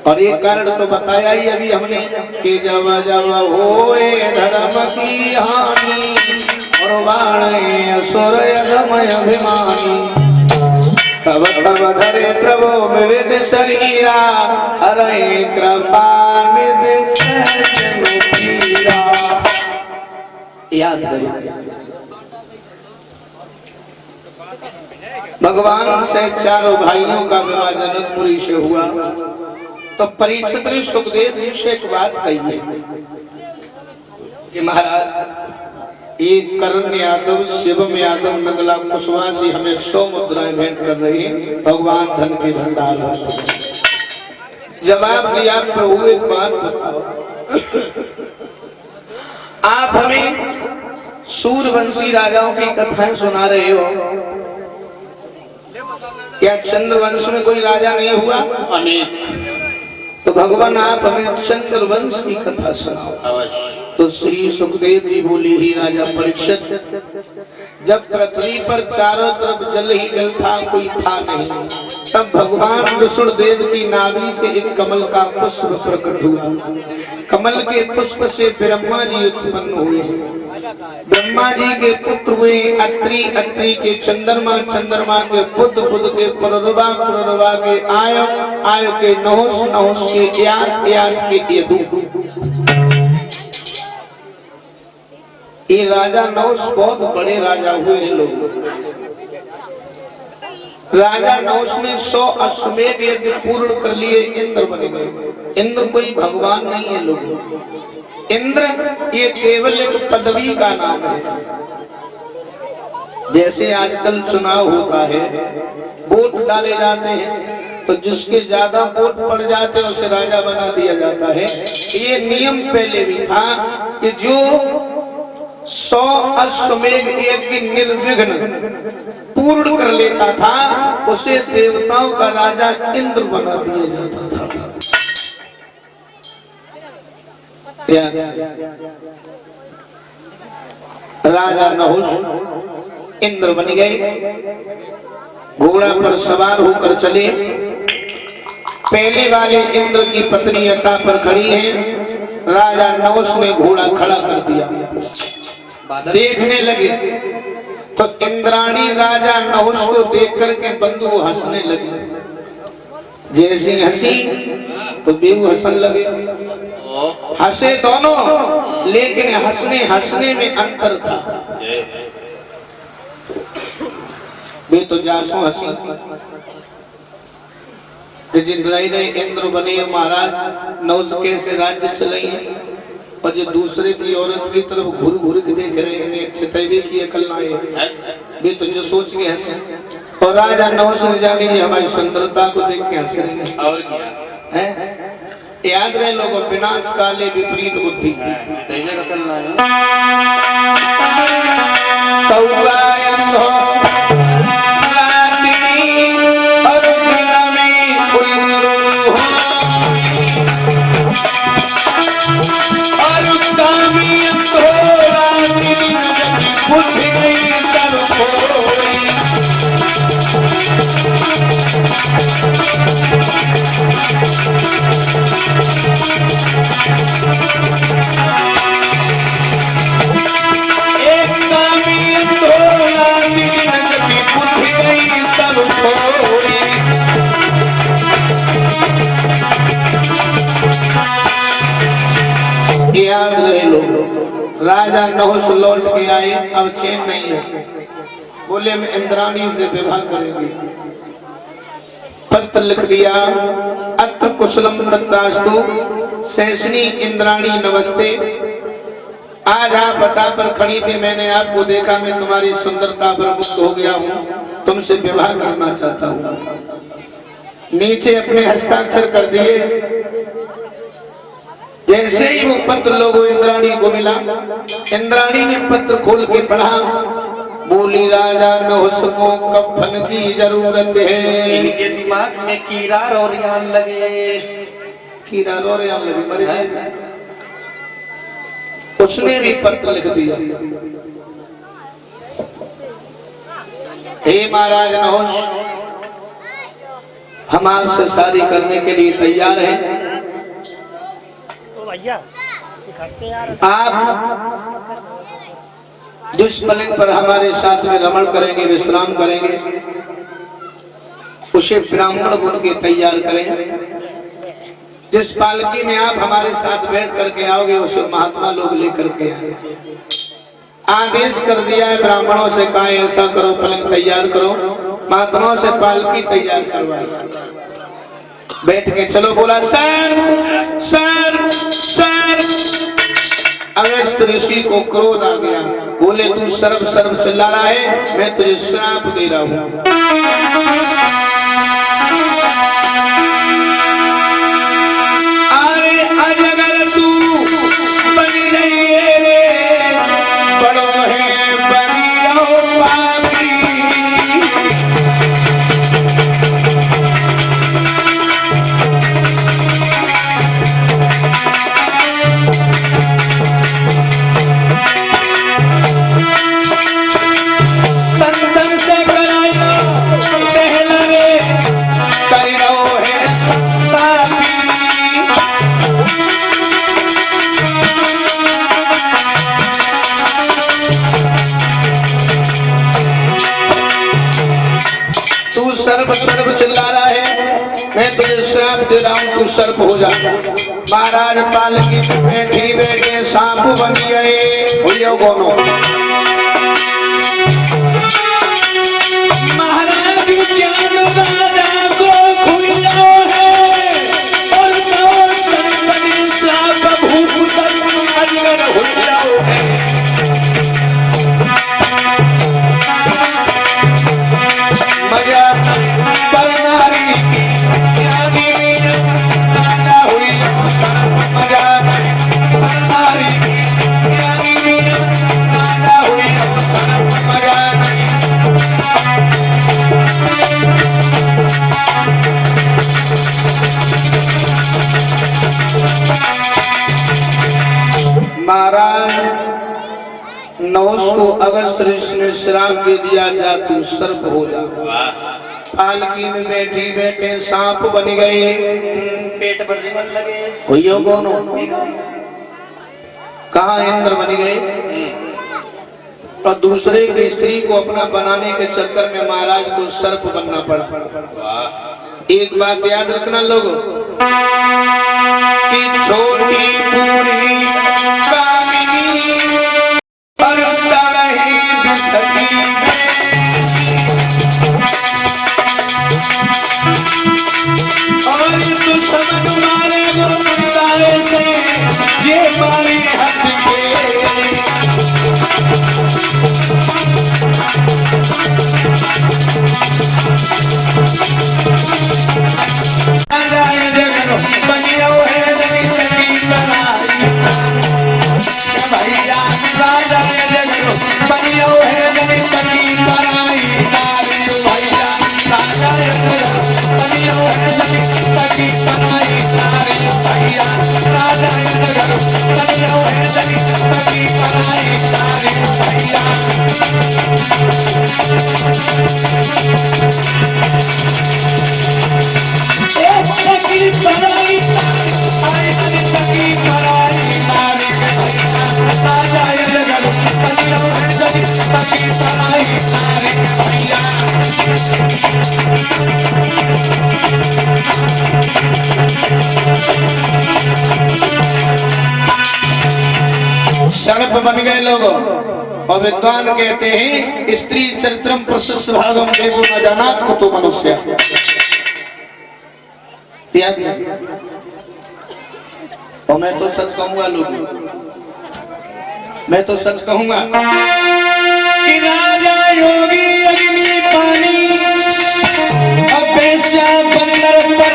और ये कारण तो बताया ही अभी हमने कि जब जब होए धर्म की हानि और बाणे असुर अधमय अभिमानी तब तब धरे प्रभु विविध शरीरा हरे कृपा निधि सहज पीरा। याद करिए भगवान से चारों भाइयों का विवाह जनकपुरी से हुआ तो परीक्षित ने सुखदेव जी से एक बात कही है कि महाराज एक करण यादव शिवम यादव नगला कुशवासी हमें 100 मुद्राएं भेंट कर रही है, भगवान धन के भंडार हो। जवाब दिया प्रभु एक बात बताओ, आप हमें सूर्यवंशी राजाओं की कथाएं सुना रहे हो, क्या चंद्रवंश में कोई राजा नहीं हुआ? अनेक। तो भगवान आप हमें चंद्रवंश की कथा सुनाओ। तो श्री सुखदेव जी बोली ही राजा परीक्षित, जब पृथ्वी पर चारों तरफ जल ही जल था, कोई था नहीं, तब भगवान विष्णुदेव की नाभि से एक कमल का पुष्प प्रकट हुआ। कमल के पुष्प से ब्रह्मा जी उत्पन्न हुए। ब्रह्मा जी के पुत्र हुए अत्रि, अत्रि के चंद्रमा, चंद्रमा के बुध, बुध के पुरुरवा, पुरुरवा के आयु, आयु के नहुष, नहुष के याद, याद के यदु। ये राजा नहुष बहुत बड़े राजा हुए हैं लोग। राजा नहुष ने 100 अश्वमेध यज्ञ पूर्ण कर लिए, इंद्र बन गए। इंद्र कोई भगवान नहीं है लोग, इंद्र ये केवल एक पदवी का नाम है। जैसे आजकल चुनाव होता है, वोट डाले जाते हैं, तो जिसके ज्यादा वोट पड़ जाते हैं उसे राजा बना दिया जाता है। ये नियम पहले भी था कि जो 100 अश्वमेध यज्ञ निर्विघ्न पूर्ण कर लेता था उसे देवताओं का राजा इंद्र बना दिया जाता था। राजा नहुष इंद्र बन गए, घोड़ा पर सवार होकर चले। पहले वाले इंद्र की पत्नी अट्टा पर खड़ी है, राजा नहुष ने घोड़ा खड़ा कर दिया, देखने लगे तो इंद्राणी राजा नहुष को देख करके बंधु हंसने लगे। जैसी हंसी तो बेहू हंसन लगे, हंसे दोनों, लेकिन हंसने हंसने में अंतर था। वे तो जासो हंसी जिंदगी ने इंद्र बने महाराज, नहुष कैसे राज्य चलाइए, और जो दूसरे की औरत की तरफ घुर घुर के देख रहे हैं, छितैबे की अकल ना है, वे तो जो सोच के हंसे। और राजा नहुष ने जानी जी हमारी सुंदरता को देख के हंस रहे हैं। और क्या है, याद रहे लोगों, विनाश काले विपरीत बुद्धि। याद रहे लोग, राजा नहुष लौट के आए, अब चैन नहीं है, बोले हम इंद्राणी से विवाह करेंगे। पत्र लिख दिया, अत्र कुशलम तत्तास्तु, सहसनी इंद्राणी नमस्ते, आज आप बटा पर खड़ी थी, मैंने आपको देखा, मैं तुम्हारी सुंदरता पर मुक्त हो गया हूँ, तुमसे विवाह करना चाहता हूँ। नीचे अपने हस्ताक्षर कर दिए। जैसे ही वो पत्र लोगों इंद्राणी को मिला, इंद्राणी ने पत्र खोल के पढ़ा, बोली राजा नहुष को कफन की जरूरत है। इनके दिमाग में कीड़ा रोरियान लगे, कीड़ा रोरियान लगे, मरे जाए। उसने भी पत्र लिख दिया, हे महाराज नहुष, हम आपसे शादी करने के लिए तैयार हैं। आप जिस पलंग पर हमारे साथ में रमण करेंगे, विश्राम करेंगे, उसे ब्राह्मण गुण के तैयार करें। जिस पालकी में आप हमारे साथ बैठ करके आओगे, उसे महात्मा लोग लेकर के आए। आदेश कर दिया है ब्राह्मणों से, कहा ऐसा करो, पलंग तैयार करो। महात्माओं से पालकी तैयार करवाई। बैठ के चलो, बोला सर सर सर। अगस्त ऋषि को क्रोध आ गया, बोले तू सर्व सर्व चिल्ला रहा है, मैं तुझे श्राप दे रहा हूं। अरे अजगर तू बन गई रे, बड़ो है बनियो पापी। सर्व सर्व चिल्ला रहा है, मैं तुझे श्राप दे रहा हूं, तू सर्प हो जा। महाराज पालकी में बैठी बैठे सांप बन गए। गोनो महाराज ज्ञान राजा को खुलो है, और तो सर्वनि श्राप भूत अजगर हुलो है। मजा महाराज नहुष को अगस्त ऋषि ने श्राप दे दिया, जा तू सर्प हो जा। पालकी में बैठी बैठे सांप बन गए, पेट पर रिंगन लगे। हुइयो गोनो कहा इंद्र बन गए, और दूसरे की स्त्री को अपना बनाने के चक्कर में महाराज को सर्प बनना पड़ा। एक बात याद रखना लोगों, कि छोटी पूरी कामिनी पर सवही बिसकी और दुश्मन मारे गुरु से ये मारे हंस के। बनियो है जगी बनाई भैया, राजा बनियो है जगी बनाई नारी भैया, राजा बनियो है जगी बनाई नारी भैया, राजा बनियो है जगी बनाई नारी भैया। सर्प बन गए लोगों, और विद्वान कहते हैं स्त्री चरित्रम प्रशस्त भागम देवो न जानात कुतो मनुष्य। त्याग नहीं, और मैं तो सच कहूंगा लोग, मैं तो सच कहूंगा कि राजा योगी अग्नि पानी, अब बेश्या बंदर पर